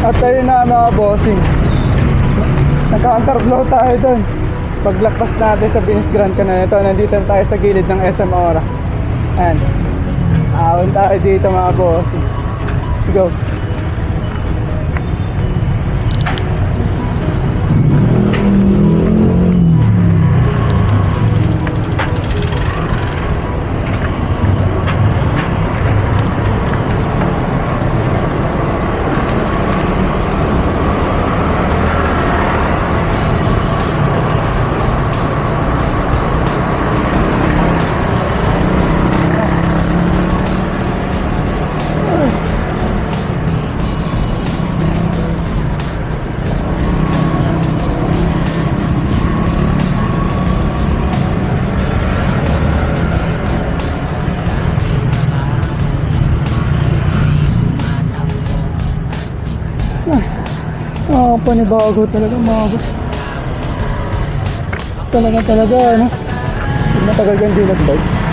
At ayun na mga bossing, naka-counterflow tayo dun. Paglakpas natin sa Venus Grand Canal, ito, nandito na tayo sa gilid ng SM Ora. Ayan, ahon tayo dito mga bossing. Let's go. Panibago talaga mga boss. Talaga ano, matagal kang di nagbike.